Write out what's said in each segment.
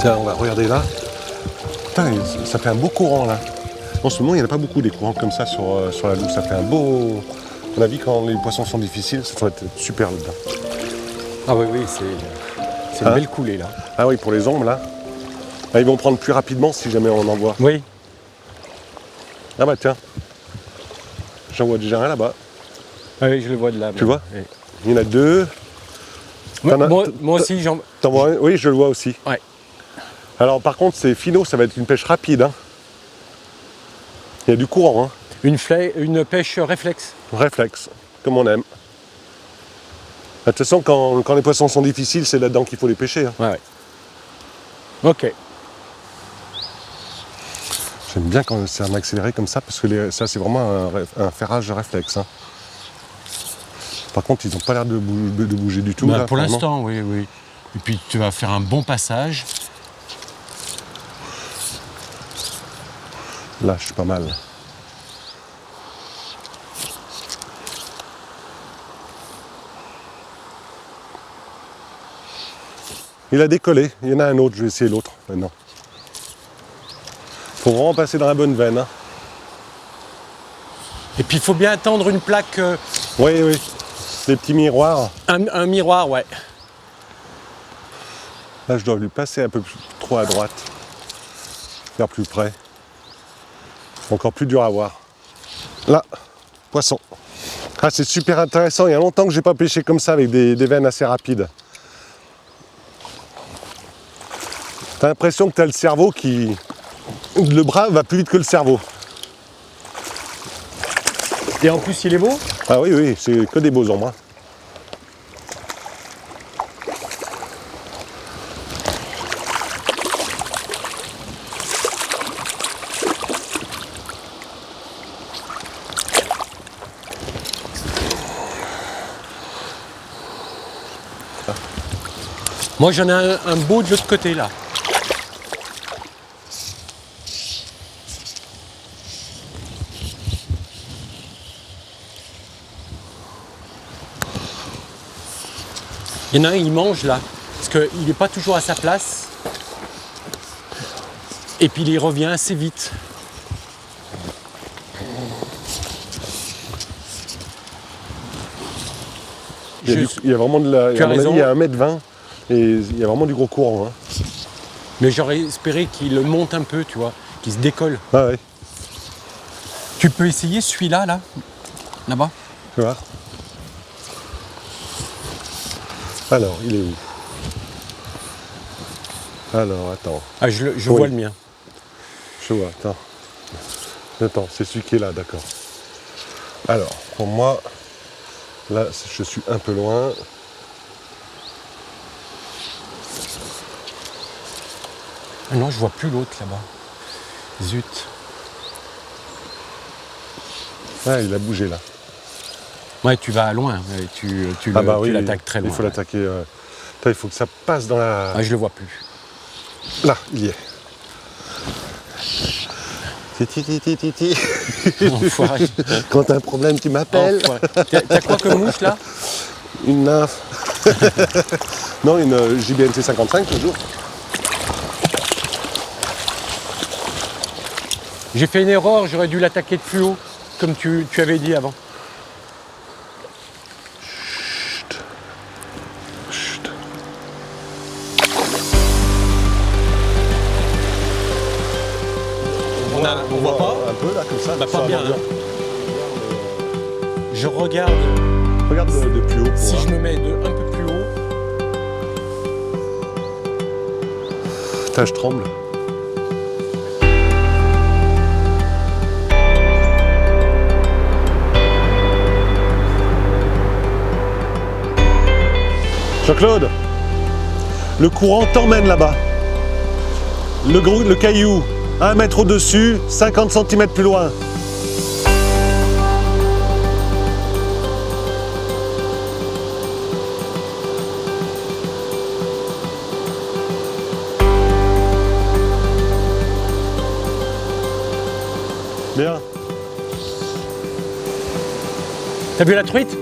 Tiens, on va regarder là. Putain, ça fait un beau courant là. En ce moment, il n'y en a pas beaucoup des courants comme ça sur la Loue. Ça fait un beau... À mon avis, quand les poissons sont difficiles, ça doit être super là-dedans. Ah oui, c'est une belle coulée là. Ah oui, pour les ombres là. Ah, ils vont prendre plus rapidement si jamais on en voit. Oui. Ah bah tiens. J'en vois déjà un là-bas. Ah oui, je le vois de là. Tu vois? Oui. Il y en a deux. Moi aussi, j'en... T'en vois un? Oui, je le vois aussi. Ouais. Alors par contre, c'est finaux, ça va être une pêche rapide. Hein. Il y a du courant. Hein. Une pêche réflexe. Réflexe, comme on aime. De toute façon, quand les poissons sont difficiles, c'est là-dedans qu'il faut les pêcher. Hein. Ouais. Ok. J'aime bien quand c'est un accéléré comme ça, parce que ça, c'est vraiment un ferrage réflexe. Hein. Par contre, ils n'ont pas l'air de bouger du tout. Bah, là, pour vraiment. l'instant, oui. Et puis, tu vas faire un bon passage. Là, je suis pas mal. Il a décollé. Il y en a un autre. Je vais essayer l'autre maintenant. Faut vraiment passer dans la bonne veine. Hein. Et puis, il faut bien attendre une plaque... Oui. Des petits miroirs. Un miroir, ouais. Là, je dois lui passer un peu trop à droite. Faire plus près. Encore plus dur à voir. Là, poisson. Ah, c'est super intéressant. Il y a longtemps que j'ai pas pêché comme ça avec des veines assez rapides. T'as l'impression que t'as le cerveau qui... Le bras va plus vite que le cerveau. Et en plus, il est beau. Ah oui, c'est que des beaux ombres. Hein. Moi, j'en ai un beau de l'autre côté, là. Il y en a un, il mange, là. Parce qu'il n'est pas toujours à sa place. Et puis, il revient assez vite. Il y a vraiment de la... Tu as raison. Il y a 1m20 et il y a vraiment du gros courant. Hein. Mais j'aurais espéré qu'il monte un peu, tu vois, qu'il se décolle. Ah ouais. Tu peux essayer celui-là, là-bas. Tu vois. Alors, il est où? Alors, attends. Ah, je vois le mien. Je vois, attends. Attends, c'est celui qui est là, d'accord. Alors, pour moi, là, je suis un peu loin. Ah non, je vois plus l'autre là-bas. Zut. Ah, il a bougé là. Ouais, tu vas loin. Tu l'attaques très loin. Il faut l'attaquer. Il faut que ça passe dans la... Ah, je le vois plus. Là, il y est. Titi. Enfoiré. Quand t'as un problème, tu m'appelles. T'as quoi comme mouche là? Une nymphe. Non, une JBNC 55 toujours. J'ai fait une erreur, j'aurais dû l'attaquer de plus haut, comme tu avais dit avant. Chut. On voit pas? Un peu là, comme ça. Bah, pas bien. Hein. Je regarde. Regarde de plus haut. Si je me mets un peu plus haut. Putain, je tremble. Jean-Claude, le courant t'emmène là-bas. Le caillou, 1 mètre au-dessus, 50 cm plus loin. Bien. T'as vu la truite?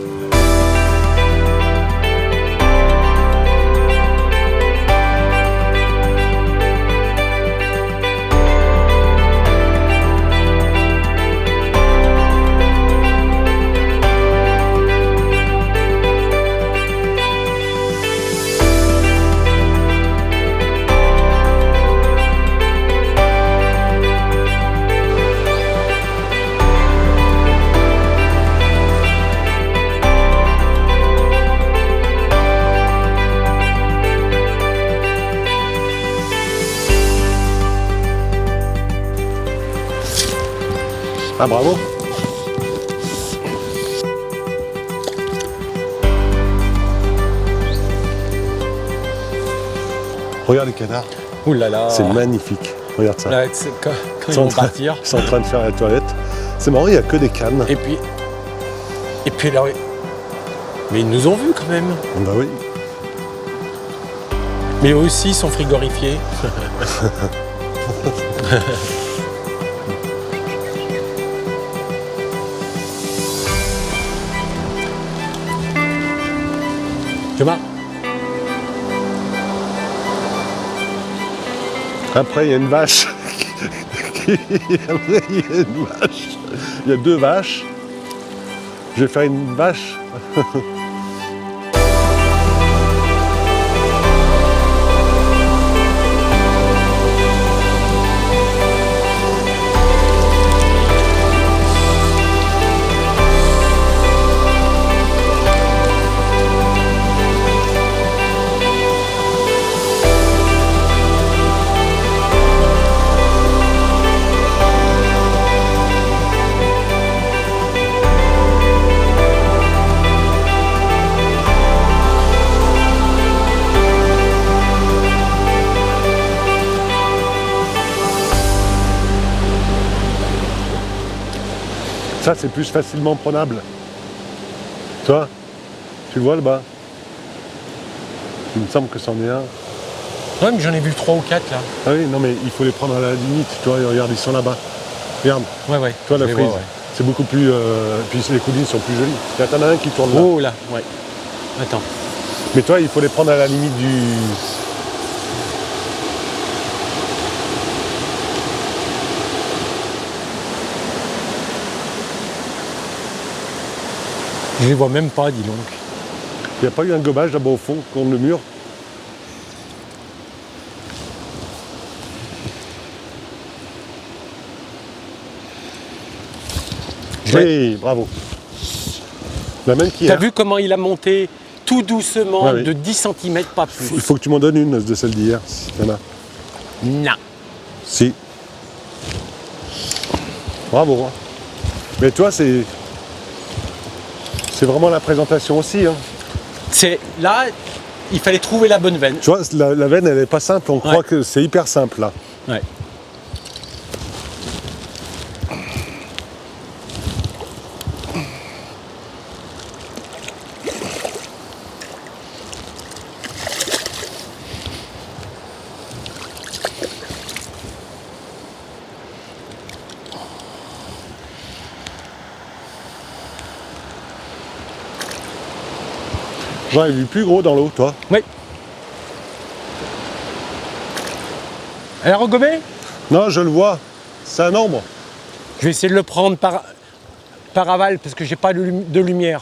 Ah bravo. Regarde les canards, Ouh là là. c'est magnifique. Regarde ça. Là, quand ils vont partir. Ils sont en train de faire la toilette. C'est marrant, il n'y a que des cannes. Et puis là, oui. Mais ils nous ont vus quand même. Bah oui. Mais eux aussi sont frigorifiés. Tu vois? Après, il y a une vache. Après, il y a une vache. Il y a 2 vaches. Je vais faire une vache. Ça, c'est plus facilement prenable. Tu vois? Tu vois là-bas? Il me semble que c'en est un. Ouais, mais j'en ai vu 3 ou 4 là. Ah oui, non, mais il faut les prendre à la limite. Tu vois, regarde, ils sont là-bas. Regarde, Ouais, ouais. tu vois la je les frise. vois, ouais. C'est beaucoup plus. Puis les coulines sont plus jolies. Il y en a un qui tourne là. Oh là, ouais. Attends. Mais toi, il faut les prendre à la limite du. Je les vois même pas, dis donc. Il n'y a pas eu un gobage là-bas au fond, contre le mur. Oui, bravo. La même qui T'as est. vu comment il a monté tout doucement Ouais, oui. de 10 cm, pas Il plus. faut que tu m'en donnes une de celle d'hier. Si t'en as. Non. Si. Bravo. Hein. Mais toi, c'est vraiment la présentation aussi. Hein. C'est là, il fallait trouver la bonne veine. Tu vois, la veine, elle est pas simple. On croit que c'est hyper simple là. Ouais. J'en ai vu plus gros dans l'eau, toi. Oui. Elle a regobé? Non, je le vois. C'est un ombre. Je vais essayer de le prendre par aval parce que j'ai pas de lumière.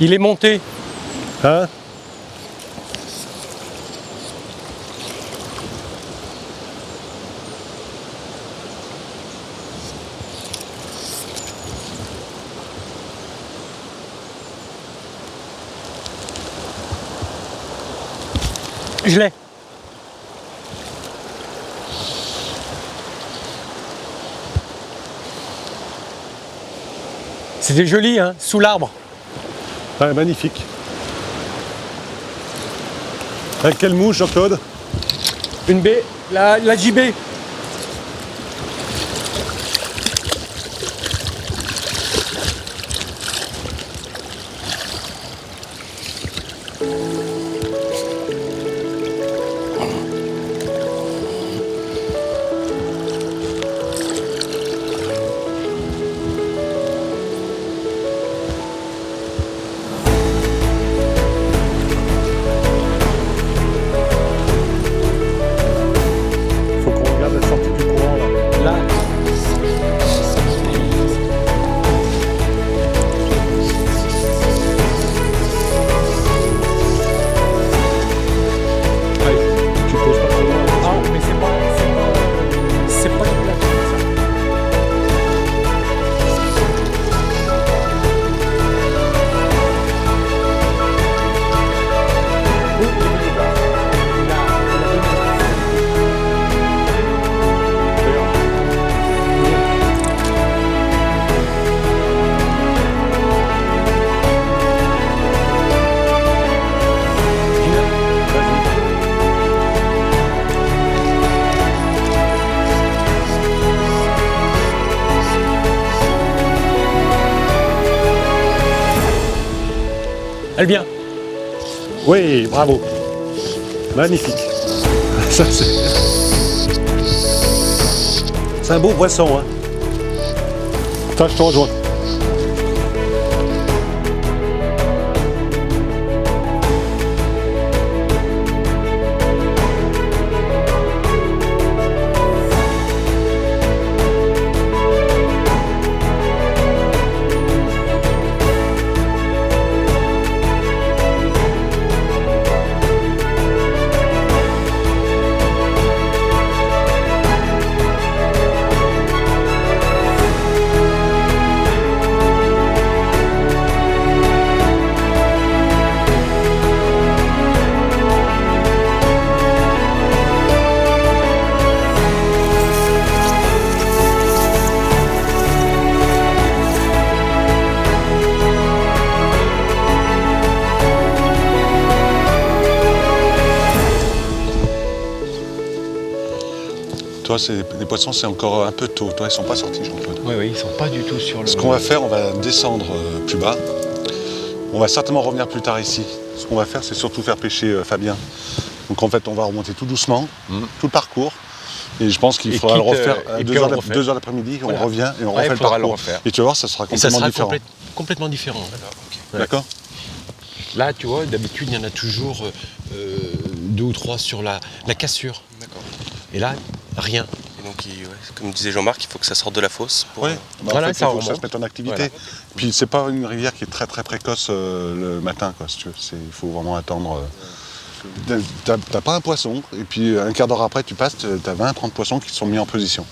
Il est monté. Hein? Je l'ai. C'était joli, hein, sous l'arbre. Ouais, magnifique. Avec quelle mouche, Jean-Claude? Une baie, la JB. Faut qu'on regarde Elle vient. Oui, bravo. Magnifique. Ça, c'est un beau poisson. Hein. Attends, je te rejoins. Toi, les poissons, c'est encore un peu tôt. Toi, ils sont pas sortis, Jean-Claude. Oui, ils sont pas du tout sur le... Ce qu'on va faire, on va descendre plus bas. On va certainement revenir plus tard ici. Ce qu'on va faire, c'est surtout faire pêcher Fabien. Donc en fait, on va remonter tout doucement, tout le parcours. Et je pense qu'il faudra le refaire à 2 heures l'après-midi. Voilà. On revient et on refait le parcours. Et tu vas voir, ça sera complètement différent. Complètement différent. D'accord. Là, tu vois, d'habitude, il y en a toujours 2 ou 3 sur la cassure. D'accord. Et là, rien. Et donc, comme disait Jean-Marc, il faut que ça sorte de la fosse. Pour... Oui, voilà, en fait, il faut que ça se mette en activité. Voilà. Puis c'est pas une rivière qui est très très précoce le matin, quoi, si tu veux. Il faut vraiment attendre. T'as pas un poisson, et puis un quart d'heure après, tu passes, t'as 20-30 poissons qui sont mis en position.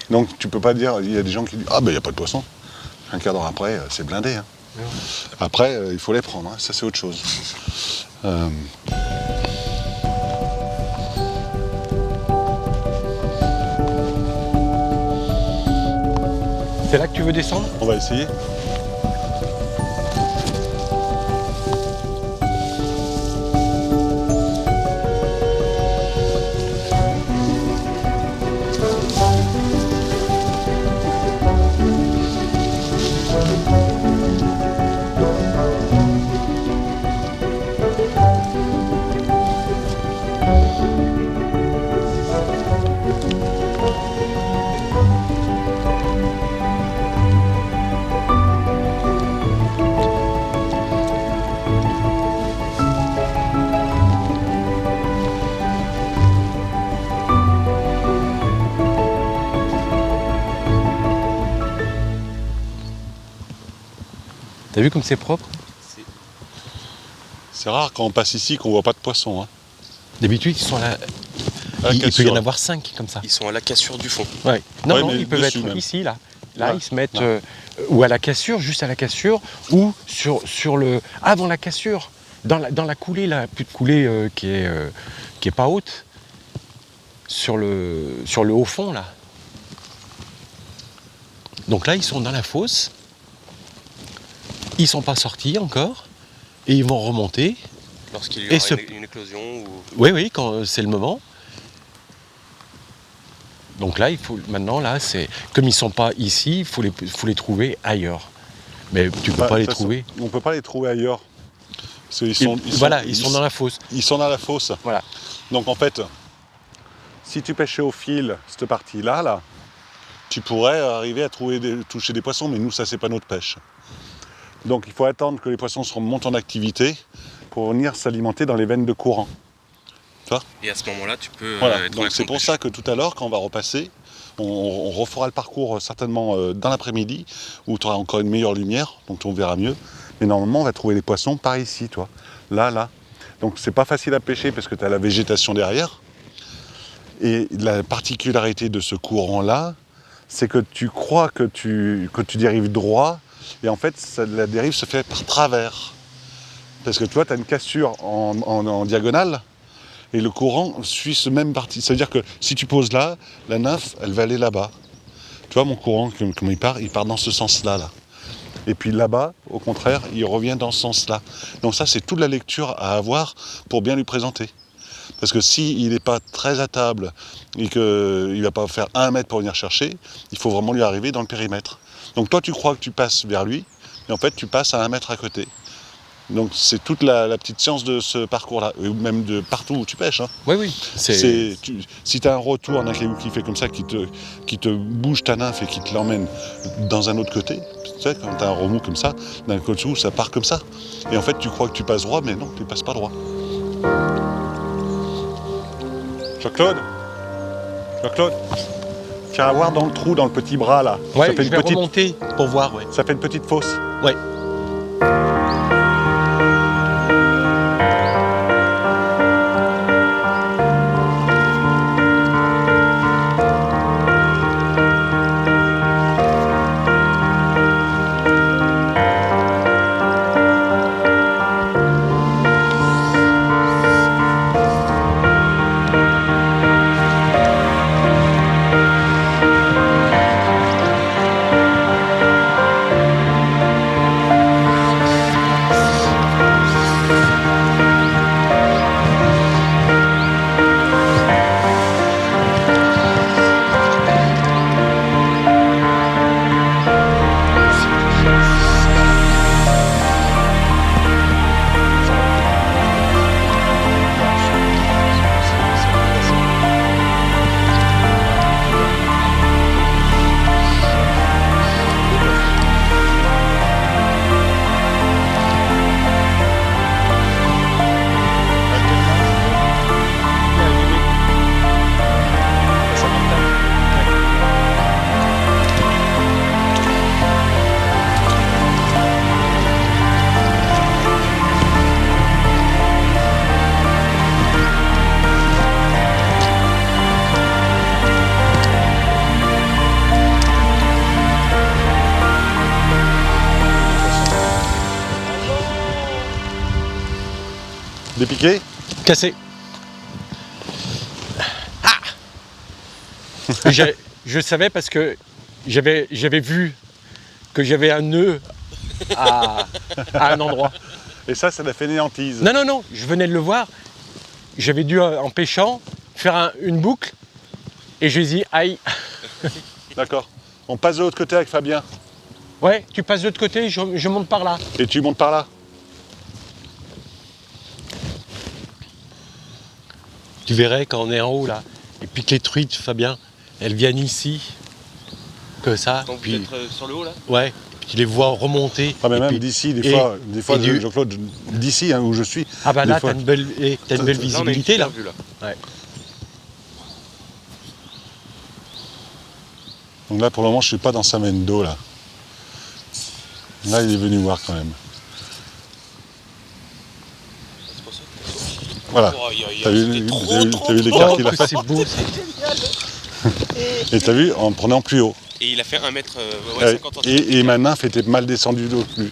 Donc tu peux pas dire, il y a des gens qui disent ah ben il n'y a pas de poisson. Un quart d'heure après, c'est blindé. Hein. Après, il faut les prendre, hein. Ça c'est autre chose. C'est là que tu veux descendre? On va essayer. T'as vu comme c'est propre? C'est rare quand on passe ici qu'on voit pas de poissons. Hein. D'habitude, ils sont à la... Il peut y en avoir 5 comme ça. Ils sont à la cassure du fond. Ouais. Non, ouais, non, ils peuvent être même. ici, là. Là, ils se mettent ou à la cassure, juste à la cassure, ou sur le... avant la cassure, dans la coulée, la petite coulée qui est pas haute, sur le haut fond, là. Donc là, ils sont dans la fosse. Ils sont pas sortis encore, et ils vont remonter. Lorsqu'il y aura une éclosion ou... Oui, quand c'est le moment. Donc là, il faut maintenant, là, c'est comme ils sont pas ici, il faut les trouver ailleurs. Mais tu peux pas les trouver. On peut pas les trouver ailleurs. Ils sont dans la fosse. Ils sont dans la fosse. Voilà. Donc en fait, si tu pêchais au fil cette partie-là, tu pourrais arriver à toucher des poissons, mais nous, ça c'est pas notre pêche. Donc il faut attendre que les poissons se remontent en activité pour venir s'alimenter dans les veines de courant. Tu vois ? Et à ce moment-là, tu peux... Voilà. Donc c'est pour ça que tout à l'heure, quand on va repasser, on refera le parcours certainement dans l'après-midi, où tu auras encore une meilleure lumière, donc on verra mieux. Mais normalement, on va trouver les poissons par ici, toi. Là. Donc c'est pas facile à pêcher parce que tu as la végétation derrière. Et la particularité de ce courant-là, c'est que tu crois que tu dérives droit, et en fait, la dérive se fait par travers. Parce que tu vois, tu as une cassure en diagonale, et le courant suit ce même parti. C'est-à-dire que si tu poses là, la nymphe, elle va aller là-bas. Tu vois, mon courant, comme il part dans ce sens-là. Là. Et puis là-bas, au contraire, il revient dans ce sens-là. Donc ça, c'est toute la lecture à avoir pour bien lui présenter. Parce que s'il n'est pas très à table et qu'il ne va pas faire 1 mètre pour venir chercher, il faut vraiment lui arriver dans le périmètre. Donc toi, tu crois que tu passes vers lui, et en fait, tu passes à 1 mètre à côté. Donc c'est toute la petite science de ce parcours-là, ou même de partout où tu pêches. Hein. Oui, oui. Si tu as un retour, un caillou qui fait comme ça, qui te bouge ta nymphe et qui te l'emmène dans un autre côté, tu sais, quand tu as un remous comme ça, d'un côté où ça part comme ça. Et en fait, tu crois que tu passes droit, mais non, tu passes pas droit. Jean-Claude, tu vas voir dans le trou, dans le petit bras là. Ouais, ça fait je vais remonter pour voir, ouais. Ça fait une petite fosse. Ouais. Dépiqué? Cassé. Ah. Je savais parce que j'avais vu que j'avais un nœud à un endroit. Et ça l'a fait néantise. Non, je venais de le voir. J'avais dû, en pêchant, faire une boucle et je lui ai dit aïe. D'accord. On passe de l'autre côté avec Fabien. Ouais, tu passes de l'autre côté, je monte par là. Et tu montes par là. Tu verrais quand on est en haut là, et puis que les truites, Fabien, elles viennent ici, que ça. Donc puis, vous êtes sur le haut là? ouais, et puis tu les vois remonter. Ah, mais et même puis- d'ici, des et- fois, et du- Jean-Claude, d'ici où je suis. Ah bah des là, fois- t'as une belle Là, on a une visibilité super là. vue, là. Ouais. Donc là, pour le moment, je suis pas dans sa main d'eau là. Là, il est venu voir quand même. C'est pour ça. Voilà. Oh, aïe, aïe, T'as aïe, vu, c'était trop, t'as vu- trop, t'as vu trop. l'écart Oh, qu'il a que fait? c'est beau, Et t'as vu, en prenant plus haut. Et il a fait 1 mètre, Ouais, 50 cm. et ma nymphe était mal descendue d'eau plus.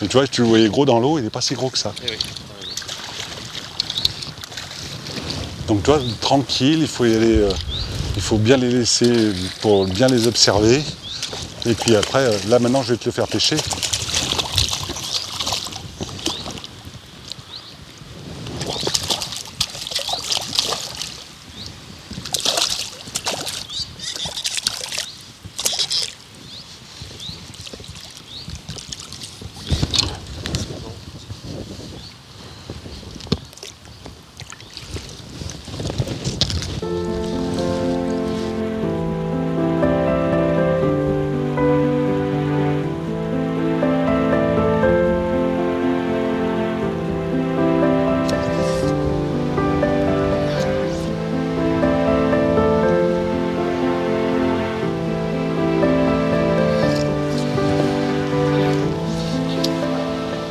Et tu vois, tu le voyais gros dans l'eau, il n'est pas si gros que ça. Eh oui. Donc toi, tranquille, il faut y aller, il faut bien les laisser pour bien les observer. Et puis après, là maintenant, je vais te le faire pêcher.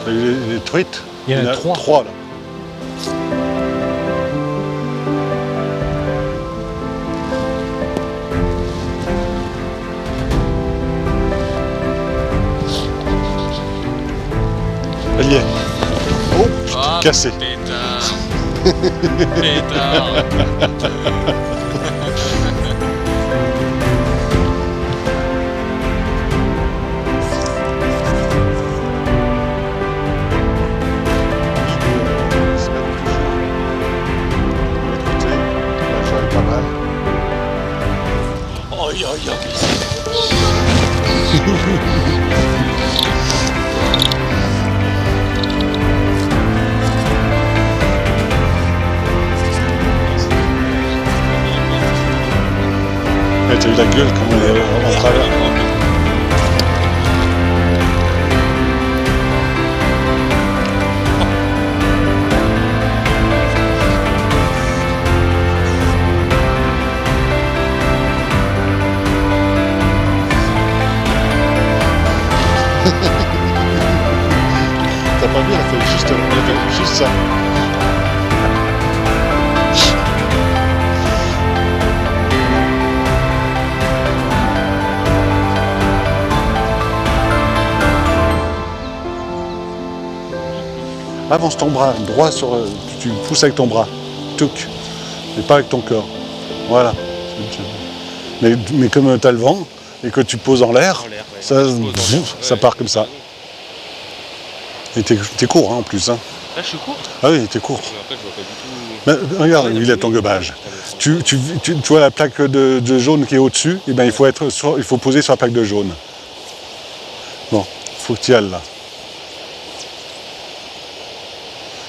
T'as vu les truites? Il y en a trois. Trois là. Elle y est. Oh, putain, cassé. Pétard. Pétard. Pas mal. Aïe, aïe, aïe. Ouais, t'as eu la gueule comme on est en travers. T'as pas vu, elle fait juste ça. Avance ton bras droit sur. Tu pousses avec ton bras. Touc. Mais pas avec ton corps. Voilà. Mais comme tu as le vent et que tu poses en l'air, ça part comme ça. Et t'es court hein, en plus. Hein. Là, je suis court. Ah oui, t'es court. Après, je vois pas du tout. Mais, regarde, il a ton gobage. Tu vois la plaque de jaune qui est au-dessus, et ben il faut poser sur la plaque de jaune. Bon, il faut que tu y ailles là.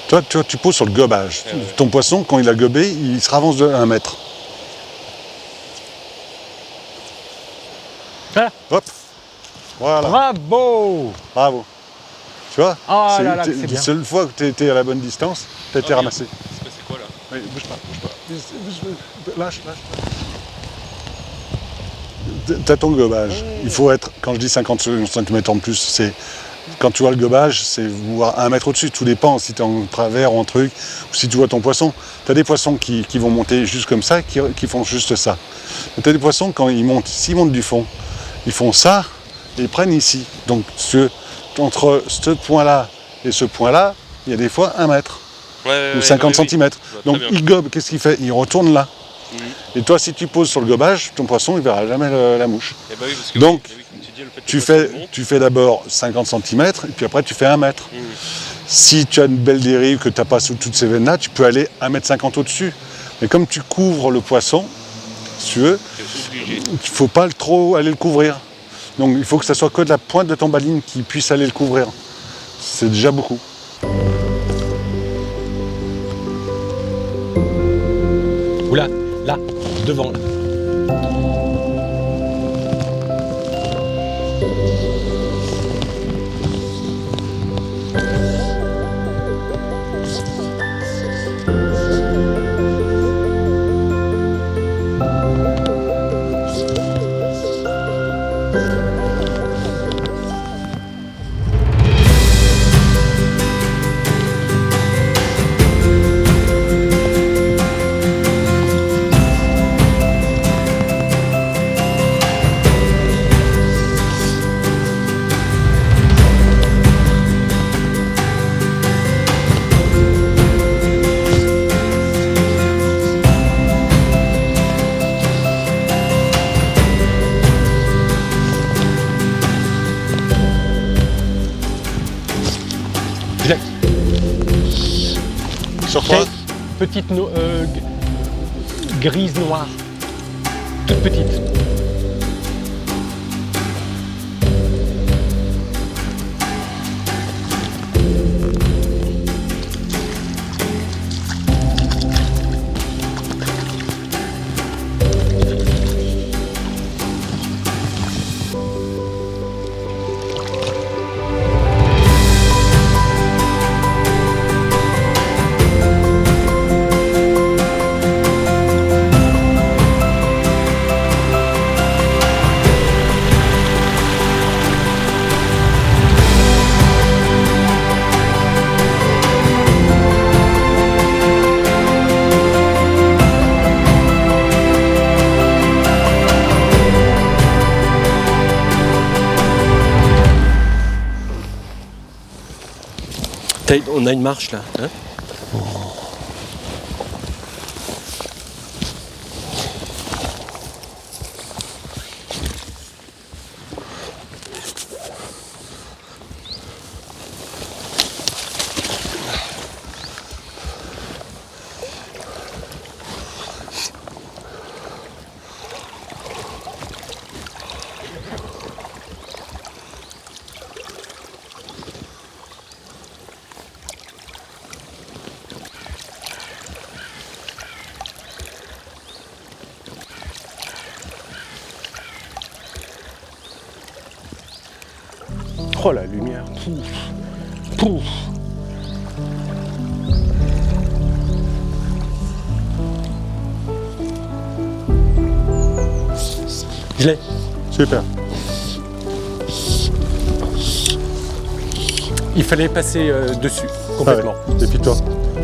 Toi, tu poses sur le gobage. Ton poisson, quand il a gobé, il se ravance de 1 mètre. Voilà. Hop. Voilà. Bravo. Bravo. Tu vois, Ah là là, c'est la bien. seule fois que tu étais à la bonne distance, tu as été ramassé. C'est quoi là? Oui, bouge pas. Lâche. T'as ton gobage. Il faut être, quand je dis 50 cm en plus, c'est quand tu vois le gobage, c'est voir 1 mètre au-dessus. Tout dépend si tu es en travers ou en truc, ou si tu vois ton poisson. Tu as des poissons qui vont monter juste comme ça, qui font juste ça. Tu as des poissons, quand ils montent, s'ils montent du fond, ils font ça et ils prennent ici. Donc entre ce point-là et ce point-là, il y a des fois 1 mètre ou 50 cm. Donc il gobe, qu'est-ce qu'il fait? Il retourne là. Et toi, si tu poses sur le gobage, ton poisson, il ne verra jamais la mouche. Eh ben oui, parce que donc, tu dis, tu fais d'abord 50 cm et puis après tu fais 1 mètre. Si tu as une belle dérive que tu n'as pas sous toutes ces veines-là, tu peux aller 1,50 m au-dessus. Mais comme tu couvres le poisson, si tu veux, il ne faut pas trop aller le couvrir. Donc il faut que ça soit que de la pointe de ton baline qui puisse aller le couvrir. C'est déjà beaucoup. Oula, là, devant là. Sur toi? Petite grise noire. Toute petite. On a une marche là. Hein? Oh la lumière. Pouf. Pouf. Je l'ai. Super. Il fallait passer dessus, complètement. Ah ouais. Et puis toi,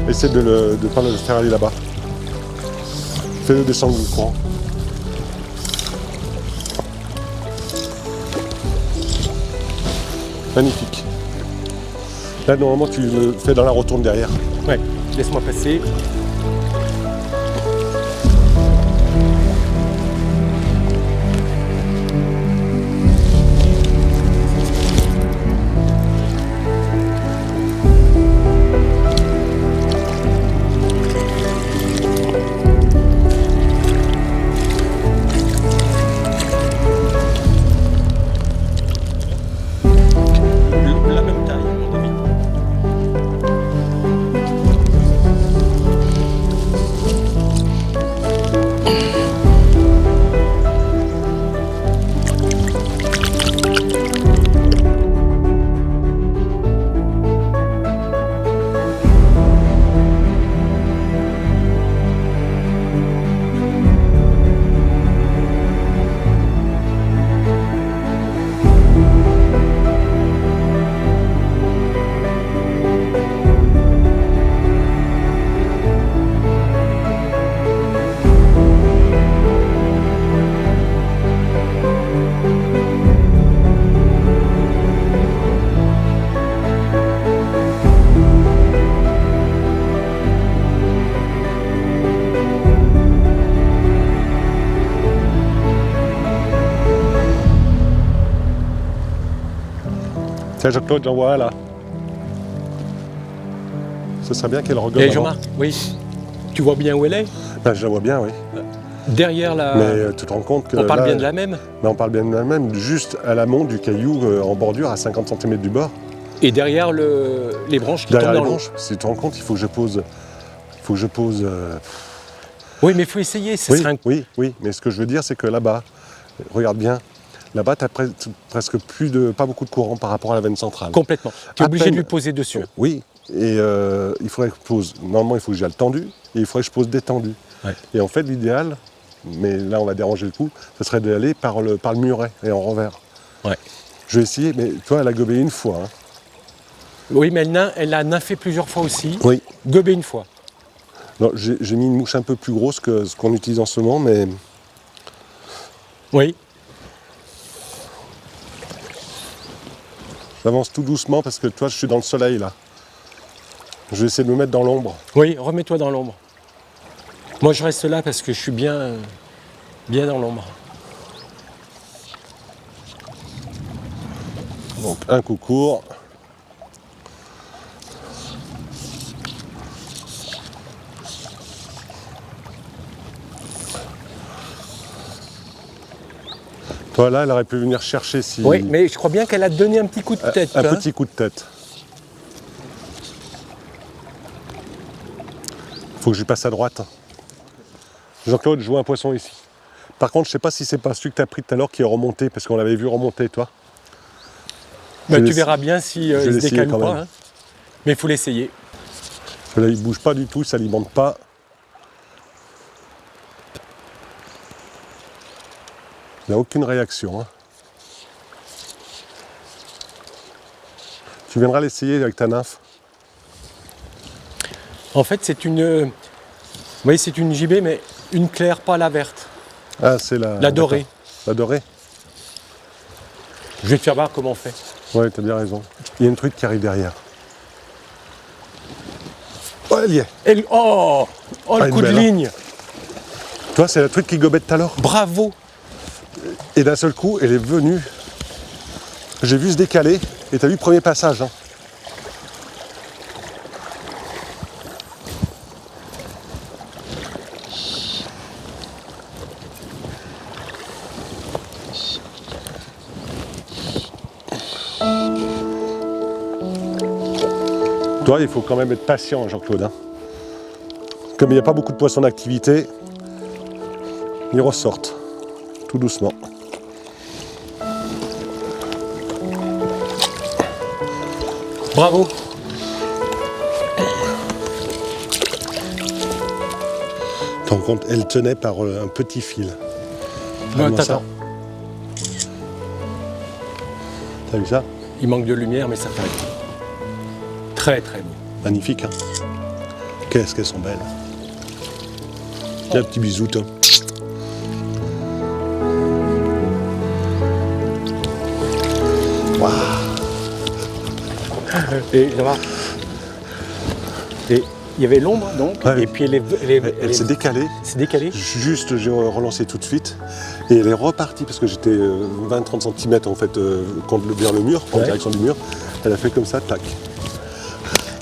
essaie de ne pas le faire aller là-bas. Fais-le descendre du courant. Magnifique. Là, normalement, tu le fais dans la rotonde derrière. Ouais, laisse-moi passer. La même taille, mon ami. Tiens, Jean-Claude, j'en vois un là. Ce serait bien qu'elle regomme. Et avant. Jean-Marc, oui. Tu vois bien où elle est? Ben, je la vois bien, oui. Derrière la... Mais tu te rends compte que. On parle là, bien de la même. Mais on parle bien de la même, juste à l'amont du caillou en bordure à 50 cm du bord. Et derrière les branches qui Derrière tombent les dans l'eau. branches, si tu te rends compte, il faut que je pose. Oui, mais il faut essayer. Ce Oui, serait un... oui, mais ce que je veux dire, c'est que là-bas, regarde bien, là-bas, tu as presque pas beaucoup de courant par rapport à la veine centrale. Complètement. Tu es À obligé peine- de lui poser dessus. Oui, et il faudrait que je pose. Normalement, il faut que j'aille tendu, et il faudrait que je pose détendu. Ouais. Et en fait, l'idéal, mais là, on va déranger le coup, ce serait d'aller par le muret et en revers. Ouais. Je vais essayer, mais toi, elle a gobé une fois. Hein. Oui, mais elle a nymphé plusieurs fois aussi. Oui. Gobé une fois. Non, j'ai mis une mouche un peu plus grosse que ce qu'on utilise en ce moment, mais Oui. j'avance tout doucement parce que toi, je suis dans le soleil là. Je vais essayer de me mettre dans l'ombre. Oui, remets-toi dans l'ombre. Moi, je reste là parce que je suis bien dans l'ombre. Donc un coup court. Toi là, elle aurait pu venir chercher si. Oui, mais je crois bien qu'elle a donné un petit coup de tête. Un hein. petit coup de tête. Faut que je lui passe à droite. Jean-Claude, je vois un poisson ici. Par contre, je sais pas si c'est pas celui que tu as pris tout à l'heure qui est remonté, parce qu'on l'avait vu remonter, toi. Bah, Je vais tu verras bien si il se l'essayer décale ou quand pas. même. hein. Mais il faut l'essayer. Parce que là, il bouge pas du tout, il s'alimente pas. Il n'a aucune réaction. Hein. Tu viendras l'essayer avec ta nymphe. En fait, c'est une... Oui, c'est une gibet, mais une claire, pas la verte. Ah, c'est la... La dorée. d'accord. La dorée. Je vais te faire voir comment on fait. Ouais, t'as bien raison. Il y a une truc qui arrive derrière. Oh, elle y est. Oh, Ah, le une coup de belle, hein. ligne. Toi, c'est la truc qui gobait tout à l'heure. Bravo. Et d'un seul coup, elle est venue. J'ai vu se décaler. Et t'as vu le premier passage. Hein. Toi, il faut quand même être patient, Jean-Claude. Hein. Comme il n'y a pas beaucoup de poissons d'activité, ils ressortent tout doucement. Bravo. Tu te rends compte, elle tenait par un petit fil. Non, Vraiment ça. attends. T'as vu ça? Il manque de lumière, mais ça fait très très beau. Magnifique, hein? Qu'est-ce qu'elles sont belles. Et un petit bisou, toi. Waouh. Et Jean-Marc, et il y avait l'ombre donc, Ouais. et puis Elle s'est décalée. c'est décalé. Juste, j'ai relancé tout de suite. Et elle est repartie parce que j'étais 20-30 cm en fait vers le mur, en Ouais. direction du mur. Elle a fait comme ça, tac.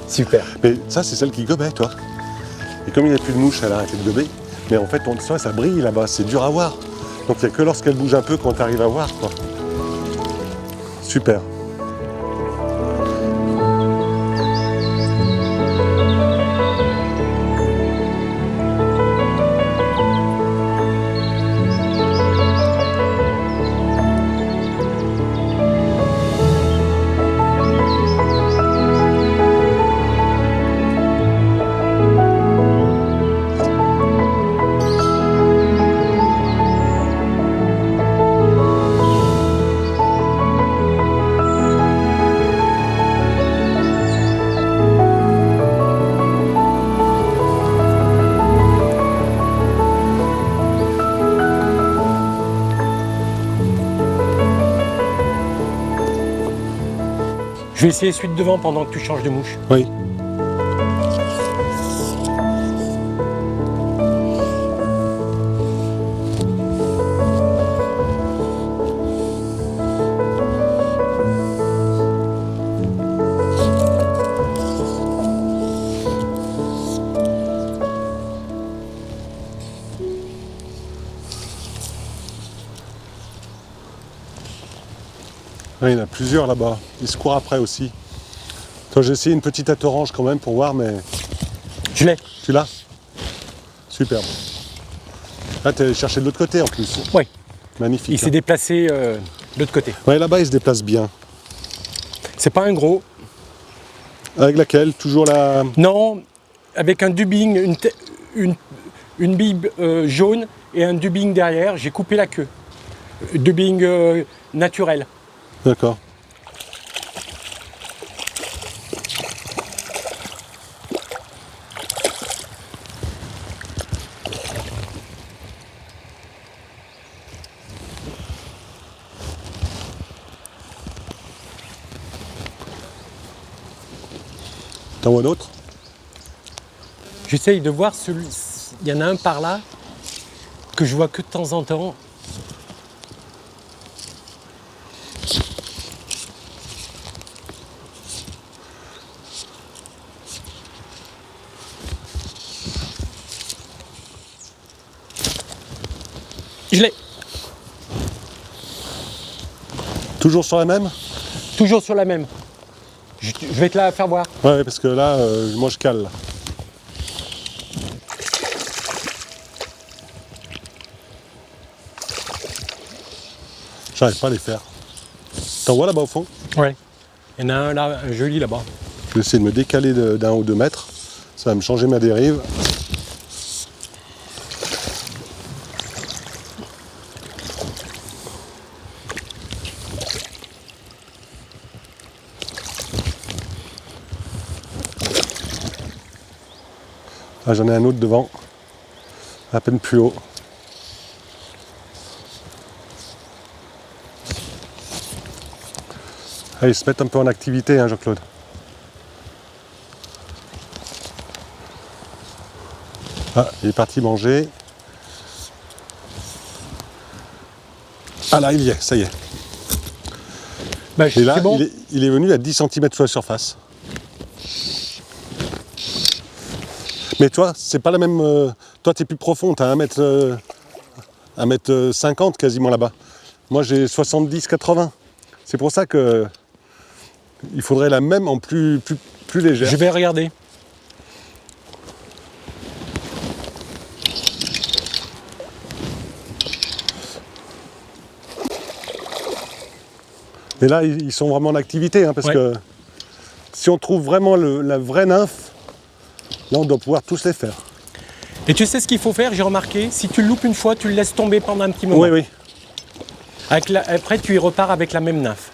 Super. Mais ça, c'est celle qui gobait, toi. Et comme il n'y a plus de mouches, elle a arrêté de gober. Mais en fait, ça brille là-bas, c'est dur à voir. Donc il n'y a que lorsqu'elle bouge un peu qu'on arrive à voir, quoi. Super. Je vais essayer celui de devant pendant que tu changes de mouche. Oui. Oui, il y en a plusieurs là-bas. Ils se courent après aussi. Toi, j'ai essayé une petite tête orange quand même pour voir, mais Je l'ai. tu l'as? Superbe. Là, tu es allé chercher de l'autre côté en plus. Oui. Magnifique. Il s'est déplacé de l'autre côté. Ouais, là-bas, il se déplace bien. C'est pas un gros. Avec laquelle? Toujours la... Non, avec un dubbing, une bille jaune et un dubbing derrière. J'ai coupé la queue. Dubbing naturel. D'accord. T'en vois d'autres? J'essaye de voir celui. Il y en a un par là que je vois que de temps en temps. Je l'ai. Toujours sur la même? Toujours sur la même. Je vais te la faire voir. Ouais, parce que là, moi je cale. Là. J'arrive pas à les faire. T'en vois là-bas au fond? Ouais. Il y en a un là, un joli là-bas. Je vais essayer de me décaler d'1 ou 2 mètres. Ça va me changer ma dérive. Ah, j'en ai un autre devant, à peine plus haut. Ah, ils se mettent un peu en activité, hein, Jean-Claude. Ah, il est parti manger. Ah là, il y est, ça y est. Bah, Et là, c'est bon. il est venu à 10 cm sur la surface. Mais toi, c'est pas la même. Toi, tu es plus profond, tu as 1m50 quasiment là-bas. Moi, j'ai 70-80. C'est pour ça que il faudrait la même en plus légère. Je vais regarder. Mais là, ils sont vraiment en activité, hein, parce Ouais. que si si on trouve vraiment la vraie nymphe, là on doit pouvoir tous les faire. Et tu sais ce qu'il faut faire, j'ai remarqué, si tu le loupes une fois, tu le laisses tomber pendant un petit moment. Oui, oui. Après, tu y repars avec la même nymphe.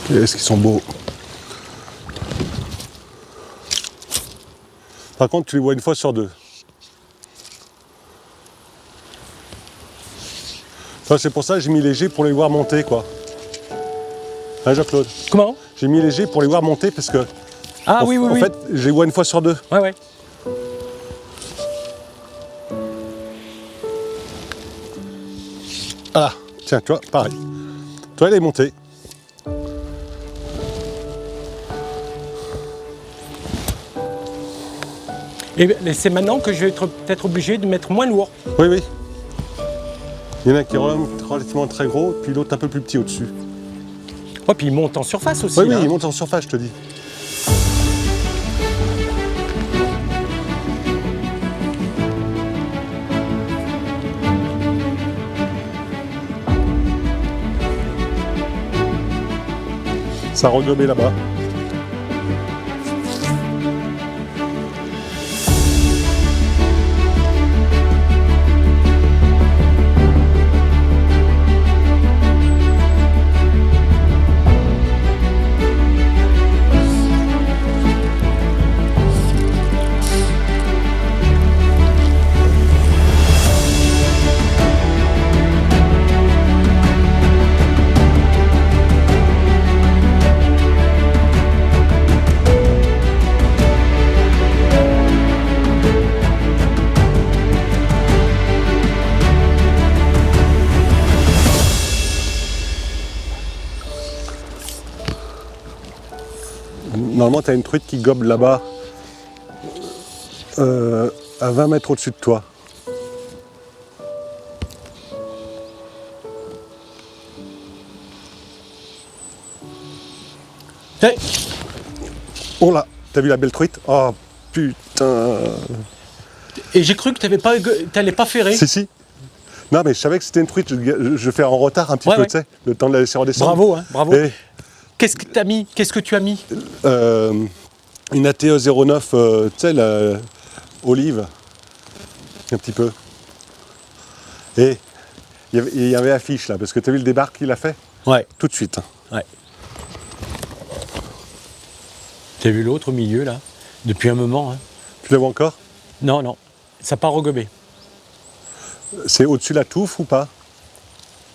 Qu'est-ce qu'ils sont beaux. Par contre, tu les vois une fois sur deux. Enfin, c'est pour ça que j'ai mis léger pour les voir monter, quoi. Hein, Jean-Claude? Comment? J'ai mis léger pour les voir monter parce que, Ah oui, oui, en oui. fait, je les vois une fois sur deux. Ouais, ouais. Ah, tiens, tu vois, pareil. Toi, elle est montée. Et c'est maintenant que je vais être peut-être obligé de mettre moins lourd. Oui, oui. Il y en a un qui est relativement très gros, puis l'autre un peu plus petit au-dessus. Oh, puis il monte en surface aussi. Oui, oui, là. il monte en surface, je te dis. Ça a regobé là-bas. Normalement, tu as une truite qui gobe là-bas, à 20 mètres au-dessus de toi. Hey, Oh là, t'as vu la belle truite? Oh putain! et j'ai cru que t'allais pas ferrer. Si, si. Non, mais je savais que c'était une truite, je fais en retard un petit Ouais, peu, ouais. tu sais, le temps de la laisser redescendre. Bravo, hein, bravo. Et, Qu'est-ce que t'as mis? Qu'est-ce que tu as mis? une ATE 09, tu sais, la olive, un petit peu. Et il y avait affiche là, parce que tu as vu le débarque qu'il a fait? Ouais, Tout de suite. ouais. T'as vu l'autre au milieu là? Depuis un moment. Hein. Tu la vois encore? Non, non. Ça n'a pas regobé. C'est au-dessus de la touffe ou pas?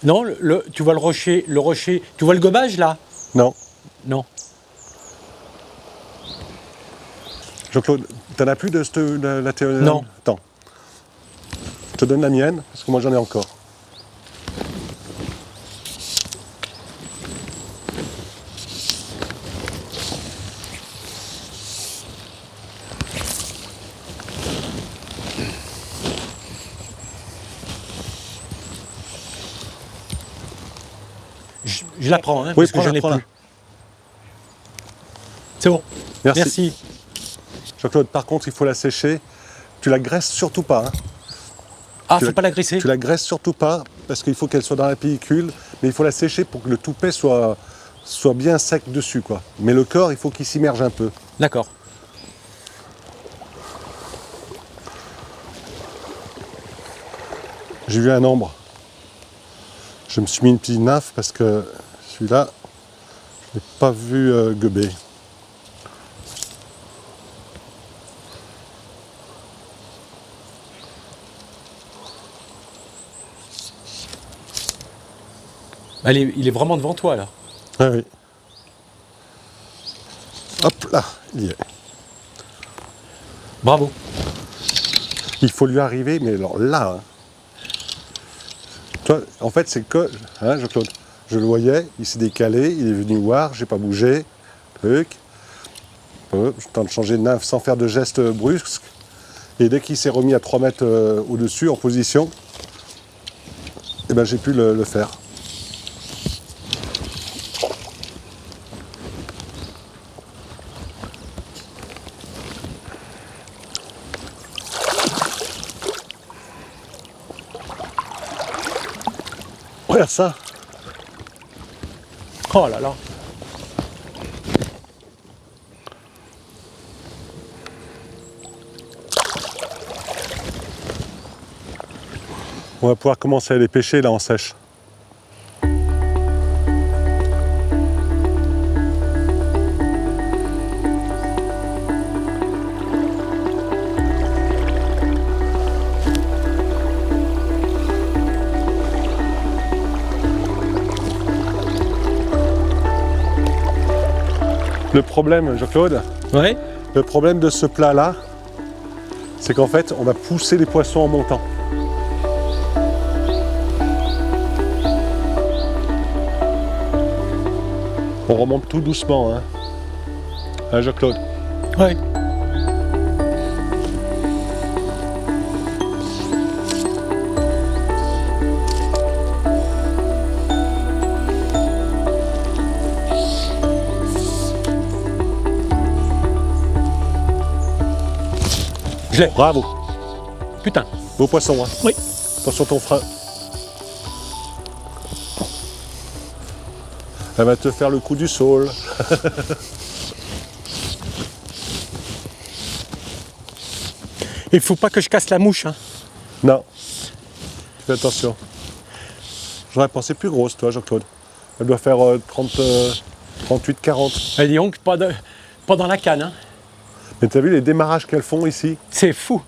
Non, tu vois le rocher, tu vois le gobage là? Non. Non. Jean-Claude, t'en as plus de la ATE? Non. Attends. Je te donne la mienne, parce que moi j'en ai encore. Je la prends, hein, Oui, parce que j'en ai prends-la. plus. C'est bon. Merci. Merci. Jean-Claude, par contre, il faut la sécher. Tu la graisses surtout pas. Hein. Ah, Tu faut pas la graisser. Tu la graisses surtout pas, parce qu'il faut qu'elle soit dans la pellicule, mais il faut la sécher pour que le toupet soit bien sec dessus, quoi. Mais le corps, il faut qu'il s'immerge un peu. D'accord. J'ai vu un ambre. Je me suis mis une petite nymphe parce que celui-là, je n'ai pas vu gober. Allez, il est vraiment devant toi là. Ah oui. Hop là, il y est. Bravo. Il faut lui arriver, mais alors là, hein. Toi, en fait, c'est que, hein, Jean-Claude, je le voyais, il s'est décalé, il est venu voir, j'ai pas bougé, truc. J'ai le temps de changer de nymphe sans faire de gestes brusques. Et dès qu'il s'est remis à 3 mètres au-dessus, en position, eh ben, j'ai pu le faire. Regarde ça. Oh là là. On va pouvoir commencer à les pêcher là en sèche. Le problème, Jean-Claude, Ouais. le problème de ce plat-là, c'est qu'en fait, on va pousser les poissons en montant. On remonte tout doucement, hein. Hein, Jean-Claude? Ouais. Je l'ai. Bravo. Putain. Beau poisson, hein. Oui. Attention ton frein. Elle va te faire le coup du saule. Il faut pas que je casse la mouche. Hein. Non. Fais attention. J'aurais pensé plus grosse, toi, Jean-Claude. Elle doit faire 38, 40. Et dis donc, pas dans la canne. Hein. Mais t'as vu les démarrages qu'elles font ici? C'est fou.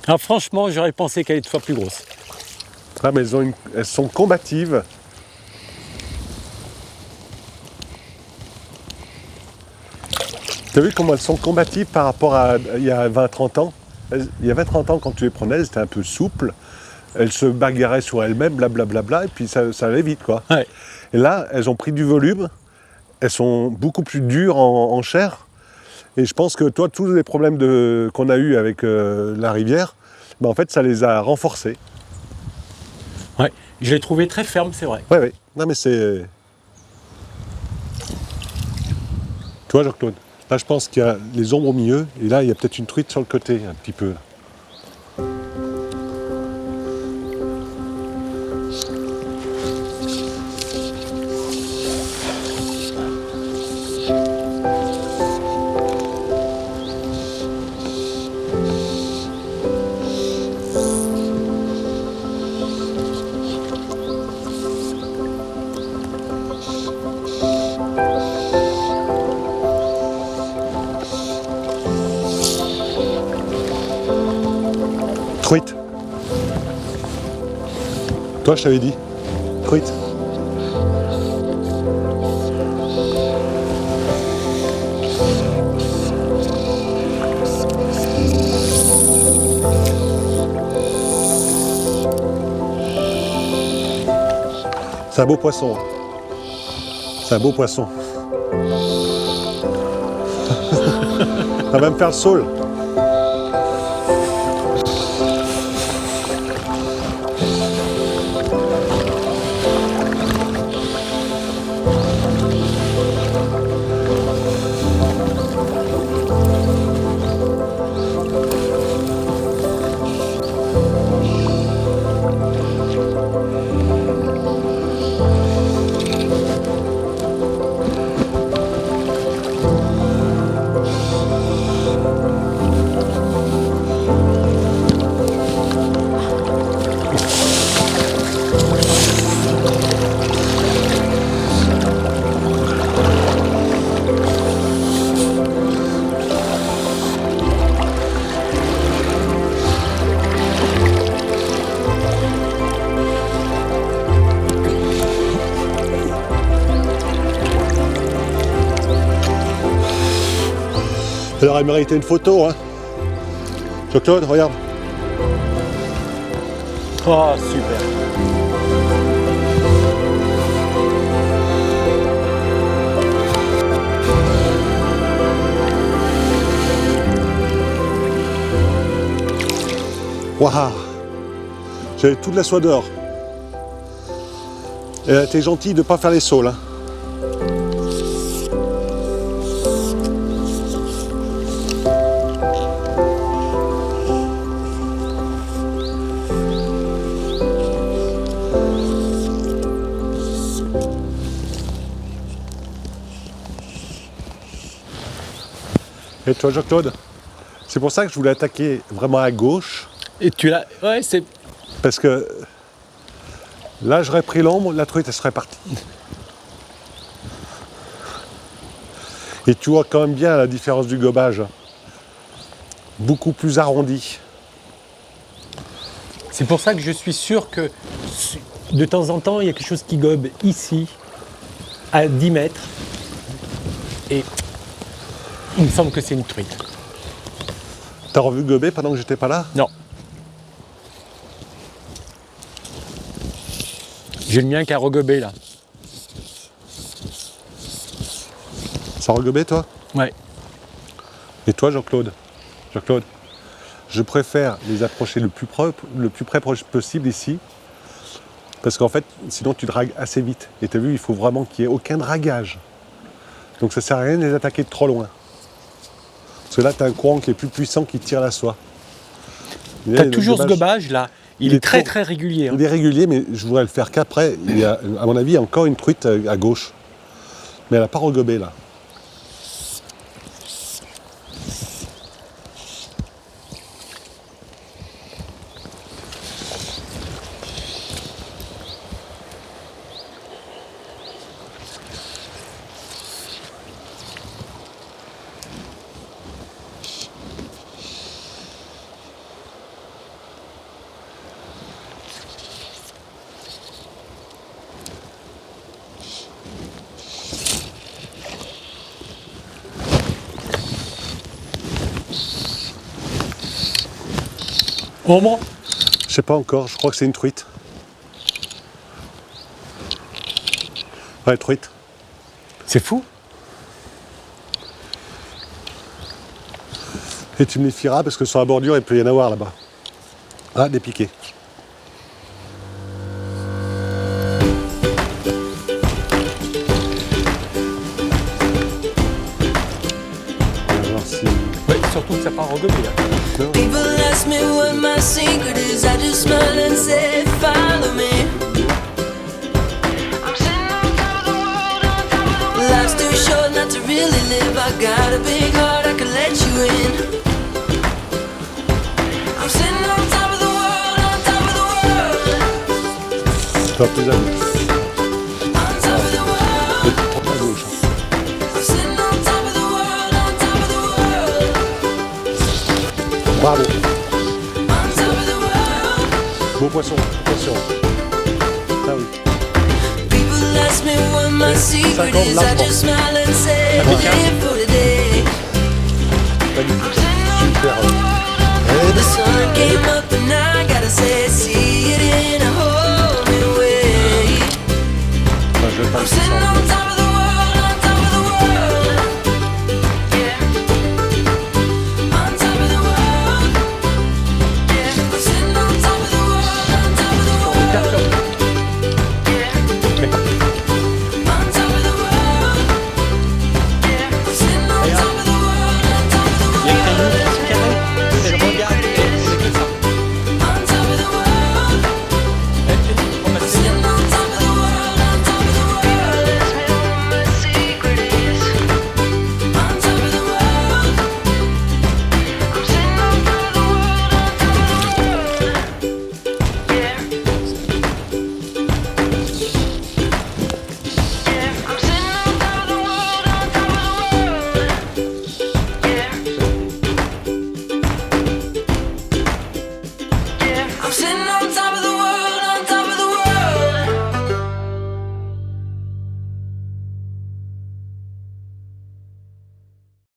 Ah, franchement, j'aurais pensé qu'elle était 2 fois plus grosse. Ah, mais elles sont combatives. T'as vu comment elles sont combatives par rapport à il y a 20-30 ans? Il y a 20-30 ans, quand tu les prenais, elles étaient un peu souples. Elles se bagarraient sur elles-mêmes, blablabla, et puis ça allait vite, quoi. Ouais. Et là, elles ont pris du volume. Elles sont beaucoup plus dures en chair. Et je pense que toi, tous les problèmes qu'on a eus avec la rivière, ben en fait, ça les a renforcés. Ouais. Je l'ai trouvé très ferme, c'est vrai. Oui, oui. Non, mais c'est... Tu vois, Jean-Claude, là, je pense qu'il y a les ombres au milieu, et là, il y a peut-être une truite sur le côté, un petit peu. Truite. Toi, je t'avais dit. Truite. C'est un beau poisson. C'est un beau poisson. Ça va me faire le saule. Elle aurait mérité une photo, hein. Jean-Claude, regarde. Oh, super. Waouh. J'avais toute la soie dehors. Elle a été gentille de ne pas faire les saules, hein. Et toi, Jean-Claude, c'est pour ça que je voulais attaquer vraiment à gauche, Et tu l'as. Ouais, c'est. parce que là, j'aurais pris l'ombre, la truite, elle serait partie. Et tu vois quand même bien la différence du gobage. Beaucoup plus arrondi. C'est pour ça que je suis sûr que de temps en temps, il y a quelque chose qui gobe ici, à 10 mètres. Et il me semble que c'est une truite. T'as revu gober pendant que j'étais pas là? Non. J'ai le mien qui a regobé là. Ça regobait, toi? Ouais. Et toi, Jean-Claude? Jean-Claude, je préfère les approcher le plus près possible ici, parce qu'en fait, sinon tu dragues assez vite. Et tu as vu, il faut vraiment qu'il n'y ait aucun dragage. Donc ça sert à rien de les attaquer de trop loin. Parce que là, tu as un courant qui est plus puissant qui tire la soie. Et là, T'as le toujours ce gobage là. Il est très très régulier. Hein. Il est régulier, mais je voudrais le faire qu'après. Il y a, à mon avis, il y a encore une truite à gauche. Mais elle n'a pas regobé là. Ombre. Je sais pas encore, je crois que c'est une truite. Ouais, truite. C'est fou. Et tu me les fieras parce que sur la bordure, il peut y en avoir là-bas. Ah, des piquets. On va voir si... Ouais, surtout que ça part regobé là. People ask me what my secret is, I just smile and say, follow me. I'm sitting on top of the world, on top of the world. Life's too short not to really live, I got a big heart, I can let you in. I'm sitting on top of the world, on top of the world. Toi, plus à gauche. On top of the world. Trop à gauche. I'm sitting on top of the world, on top of the world. Bravo. On top of the world. Beau poisson, attention. Ah oui. People ask me what my secret is, I just smile and say, we're here for today. Magnifique. Super. The sun came up and I gotta say, see it in a whole new way. Enfin, je vais pas I'm le sitting faire. on